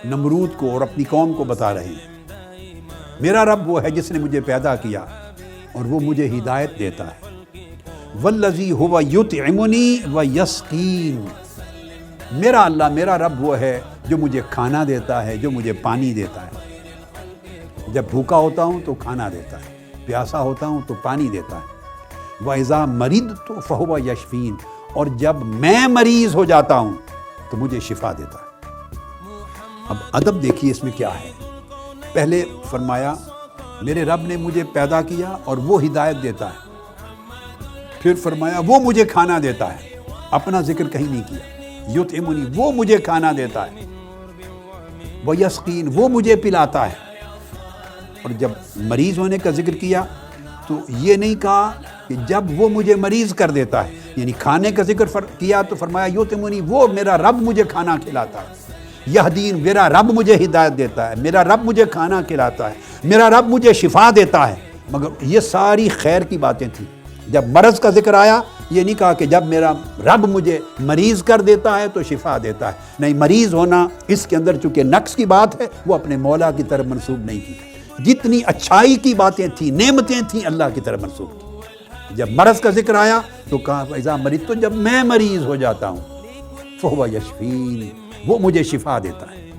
نمرود کو اور اپنی قوم کو بتا رہے ہیں میرا رب وہ ہے جس نے مجھے پیدا کیا اور وہ مجھے ہدایت دیتا ہے۔ والذی ہوا یطعمنی ویسقین، میرا اللہ میرا رب وہ ہے جو مجھے کھانا دیتا ہے، جو مجھے پانی دیتا ہے۔ جب بھوکا ہوتا ہوں تو کھانا دیتا ہے، پیاسا ہوتا ہوں تو پانی دیتا ہے۔ وَإِذَا مَرِضْتُ فَهُوَ يَشْفِينِ، اور جب میں مریض ہو جاتا ہوں تو مجھے شفا دیتا ہے۔ اب ادب دیکھیے اس میں کیا ہے۔ پہلے فرمایا میرے رب نے مجھے پیدا کیا اور وہ ہدایت دیتا ہے، پھر فرمایا وہ مجھے کھانا دیتا ہے، اپنا ذکر کہیں نہیں کیا۔ یطعمنی، وہ مجھے کھانا دیتا ہے، ویسقین، وہ مجھے پلاتا ہے۔ اور جب مریض ہونے کا ذکر کیا تو یہ نہیں کہا کہ جب وہ مجھے مریض کر دیتا ہے، یعنی کھانے کا ذکر کیا تو فرمایا یطعمنی، وہ میرا رب مجھے کھانا کھلاتا ہے۔ یہدین، میرا رب مجھے ہدایت دیتا ہے، میرا رب مجھے کھانا کھلاتا ہے، میرا رب مجھے شفا دیتا ہے۔ مگر یہ ساری خیر کی باتیں تھیں۔ جب مرض کا ذکر آیا یہ نہیں کہا کہ جب میرا رب مجھے مریض کر دیتا ہے تو شفا دیتا ہے، نہیں، مریض ہونا اس کے اندر چونکہ نقص کی بات ہے وہ اپنے مولا کی طرف منسوب نہیں کی۔ جتنی اچھائی کی باتیں تھیں، نعمتیں تھیں، اللہ کی طرف منسوب کی۔ جب مرض کا ذکر آیا تو کہا اذا مریض، تو جب میں مریض ہو جاتا ہوں فہو یشفین، وہ مجھے شفا دیتا ہے۔